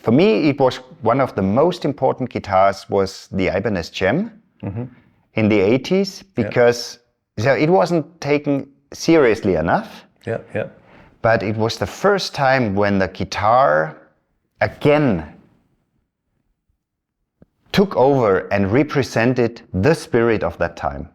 for me, it was one of the most important guitars was the Ibanez JEM in the 80s because so it wasn't taken seriously enough. But it was the first time when the guitar again took over and represented the spirit of that time.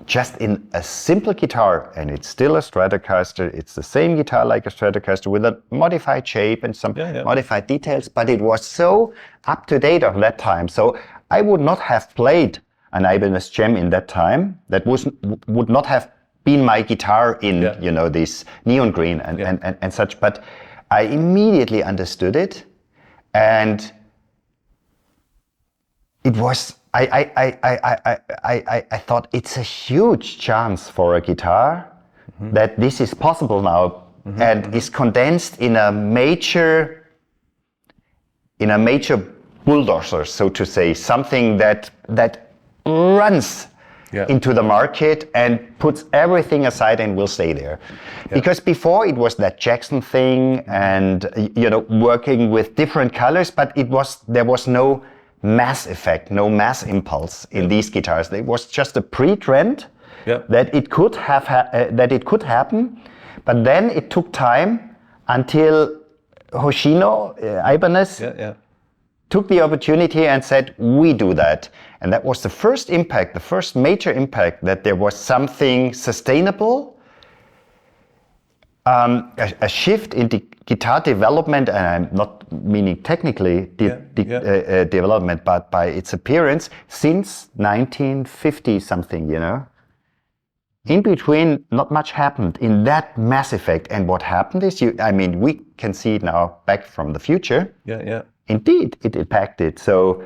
Just in a simple guitar, and it's still a Stratocaster. It's the same guitar like a Stratocaster with a modified shape and some modified details, but it was so up to date of that time. So I would not have played an Ibanez JEM in that time. That would not have been my guitar in this neon green and such. But I immediately understood it, and it was, I thought it's a huge chance for a guitar that this is possible now and is condensed in a major bulldozer, so to say, something that runs into the market and puts everything aside and will stay there. Because before it was that Jackson thing and working with different colors, but there was no mass effect, no mass impulse in these guitars. It was just a pre-trend that it could happen, but then it took time until Hoshino, Ibanez, took the opportunity and said, we do that. And that was the first impact, the first major impact, that there was something sustainable, a shift in the guitar development, and I'm not meaning technically development, but by its appearance since 1950 something, In between, not much happened in that Mass Effect. And what happened is, we can see it now back from the future. Indeed, it impacted. So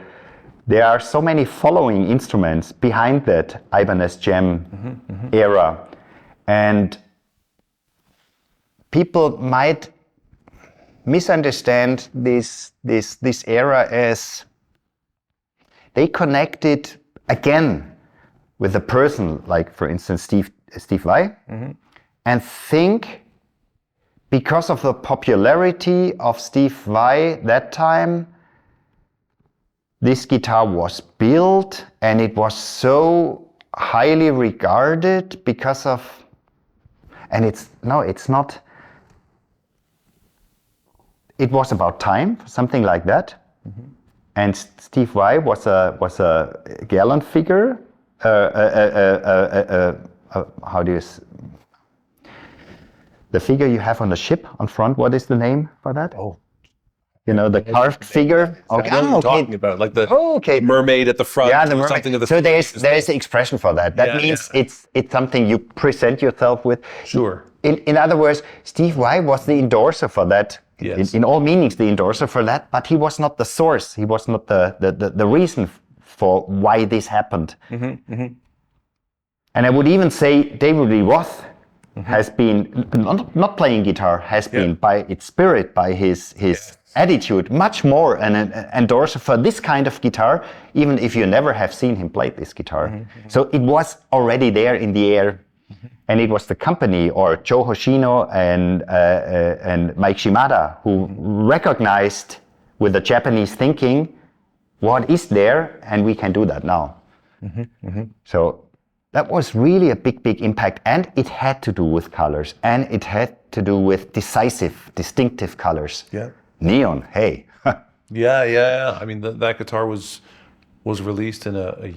there are so many following instruments behind that Ibanez JEM era. And people might misunderstand this era as they connected again with a person like, for instance, Steve Vai, and think because of the popularity of Steve Vai that time, this guitar was built and it was so highly regarded because of, and it's not. It was about time, something like that. And Steve Vai was a gallant figure. How do you? The figure you have on the ship on front. What is the name for that? Oh, the carved figure. Okay, I know what you're talking about, like the mermaid at the front. Yeah, the mermaid. Something of the. So there's an expression for that. That means it's something you present yourself with. Sure. In other words, Steve Vai was the endorser for that. Yes. In all meanings, the endorser for that, but he was not the source. He was not the reason for why this happened. And I would even say David Lee Roth has been, not playing guitar, has been by its spirit, by his attitude, much more an endorser for this kind of guitar, even if you never have seen him play this guitar. So it was already there in the air. And it was the company, or Joe Hoshino and Mike Shimada, who recognized with the Japanese thinking what is there, and we can do that now. So that was really a big impact, and it had to do with colors, and it had to do with distinctive colors. Neon, hey. I mean, that guitar was released in a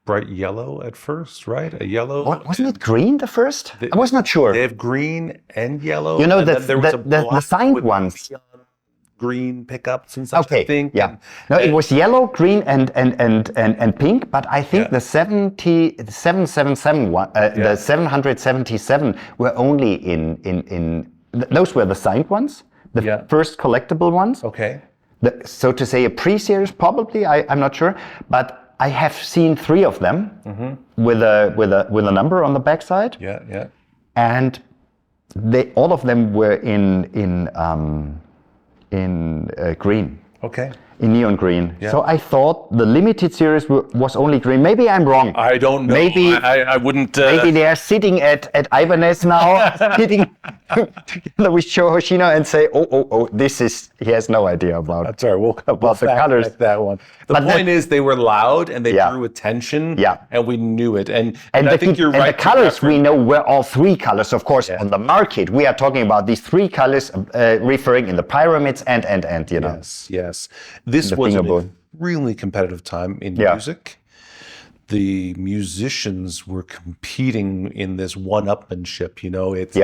bright yellow at first, right? A yellow. Wasn't it green the first? I was not sure. They have green and yellow. The signed ones. Green pickups and such. I think. Yeah. It was yellow, green, and pink. But I think the 777 one, the 777 were only in. Those were the signed ones. The first collectible ones. Okay. So to say a pre-series, probably. I'm not sure, but I have seen 3 of them with a number on the backside. And all of them were in green. Okay. In neon green. So I thought the limited series was only green. Maybe I'm wrong. I don't know. Maybe I wouldn't. Maybe they are sitting at Ibanez now, sitting together with Joe Hoshino and say, he has no idea about. That's right. We'll the colors. That one. The point is, they were loud and they drew attention. Yeah. And we knew it. And I think you're right. And the colors we know were all three colors, of course. On the market, we are talking about these three colors, referring in the pyramids and you know. Yes. This was a really competitive time in music. The musicians were competing in this one-upmanship, you know, it's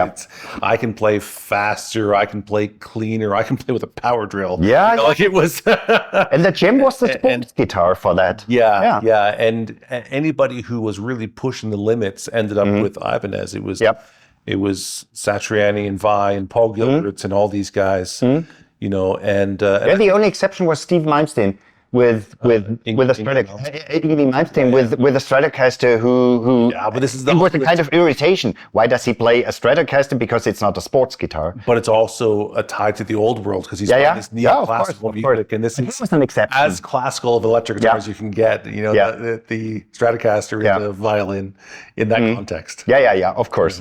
I can play faster, I can play cleaner, I can play with a power drill. Yeah. You know, like it was. And the JEM was the sports guitar for that. Yeah. And anybody who was really pushing the limits ended up with Ibanez. It was Satriani and Vai and Paul Gilberts and all these guys, you know, and the only exception was Steve Malmsteen. With a Stratocaster, with a Stratocaster who but this is it was a kind of irritation. Why does he play a Stratocaster? Because it's not a sports guitar. But it's also tied to the old world because he's playing this neoclassical music, and this was an exception. As classical of electric guitar as you can get. You know, the Stratocaster is the violin in that context. Yeah, of course.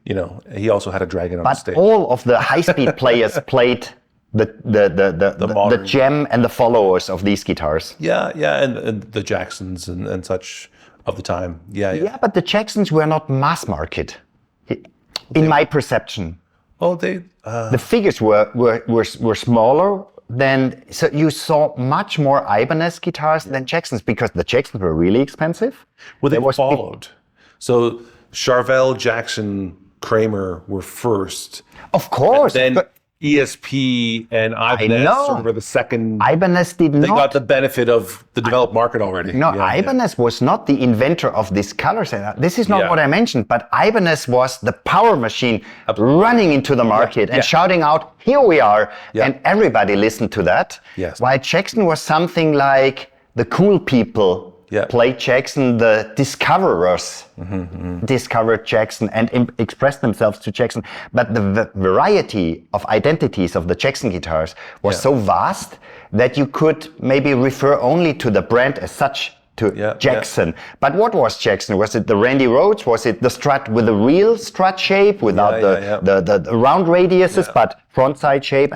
You know, he also had a dragon on stage. But all of the high-speed players played the JEM and the followers of these guitars. And the Jacksons and such of the time. Yeah, but the Jacksons were not mass market, in my perception. Oh, the figures were smaller than, so you saw much more Ibanez guitars than Jacksons because the Jacksons were really expensive. Well, they followed. So Charvel, Jackson, Kramer were first. Of course. And then ESP and Ibanez sort of were the second. Ibanez did not. They got the benefit of the developed market already. No, Ibanez was not the inventor of this color set. This is not what I mentioned, but Ibanez was the power machine running into the market and shouting out, "Here we are!" And everybody listened to that. Yes. While Jackson was something like the cool people. Played Jackson, the discoverers discovered Jackson and expressed themselves to Jackson. But the variety of identities of the Jackson guitars was so vast that you could maybe refer only to the brand as such, to Jackson. But what was Jackson? Was it the Randy Rhoads? Was it the strut with the real strut shape without the round radiuses, but front side shape?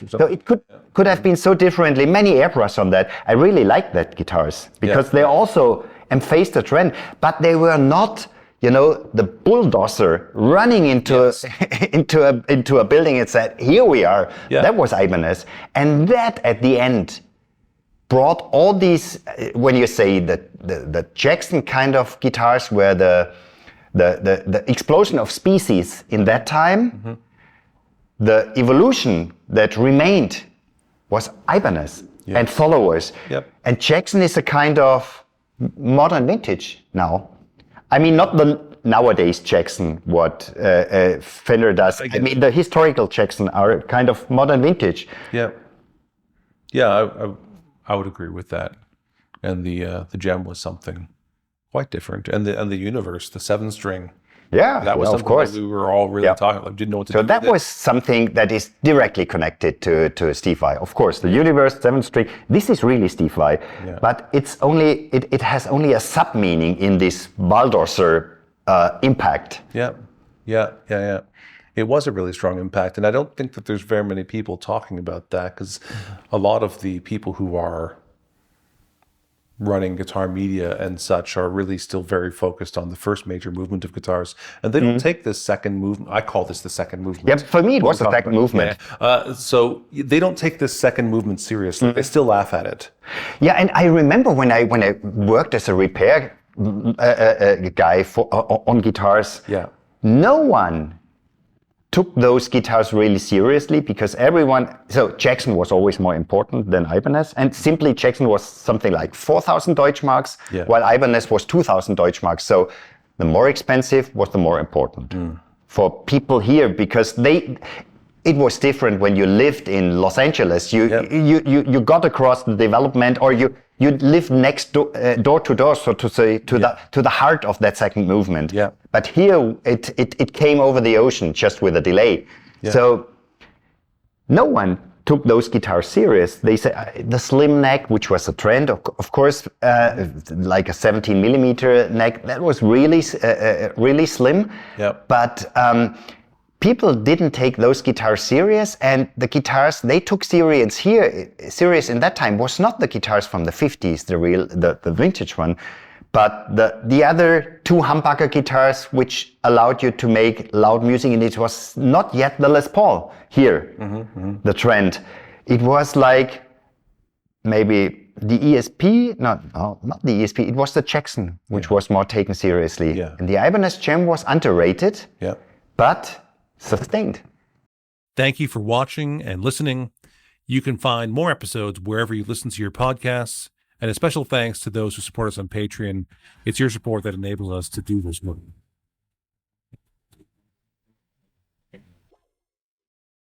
So it could have been so differently. Many eras on that. I really like that guitars because they also emphasized the trend, but they were not, you know, the bulldozer running into into a building and said, "Here we are." That was Ibanez, and that at the end brought all these. When you say that the Jackson kind of guitars were the explosion of species in that time, the evolution that remained was Ibanez and followers. And Jackson is a kind of modern vintage now. I mean, not the nowadays Jackson, what Fender does. I mean, the historical Jackson are kind of modern vintage. I would agree with that. And the JEM was something quite different. And the Universe, the 7-string. That was something of course. That we were all really talking about. Didn't know what to do. So that was something that is directly connected to Steve Vai. Of course, the Universe 7-string. This is really Steve Vai, but it's only it has only a sub meaning in this Baldoser impact. It was a really strong impact, and I don't think that there's very many people talking about that because a lot of the people who are running guitar media and such are really still very focused on the first major movement of guitars, and they don't take this second movement. I call this the second movement. Yeah, for me it was the second movement. So they don't take this second movement seriously. They still laugh at it. Yeah, and I remember when I worked as a repair guy on guitars. No one took those guitars really seriously because so Jackson was always more important than Ibanez, and simply Jackson was something like 4,000 Deutschmarks, while Ibanez was 2,000 Deutschmarks. So the more expensive was the more important for people here because it was different when you lived in Los Angeles. You got across the development, or you lived next door to door, so to say, to the heart of that second movement. But here it came over the ocean just with a delay. So no one took those guitars serious. They say the slim neck, which was a trend, of course, like a 17 millimeter neck, that was really really slim. But people didn't take those guitars serious, and the guitars they took serious in that time was not the guitars from the 50s, the vintage one, but the other two humbucker guitars which allowed you to make loud music, and it was not yet the Les Paul here, the trend. It was like maybe the ESP, not the ESP, it was the Jackson, which was more taken seriously. Yeah. And the Ibanez JEM was underrated, but sustained. Thank you for watching and listening. You can find more episodes wherever you listen to your podcasts, and a special thanks to those who support us on Patreon. It's your support that enables us to do this work.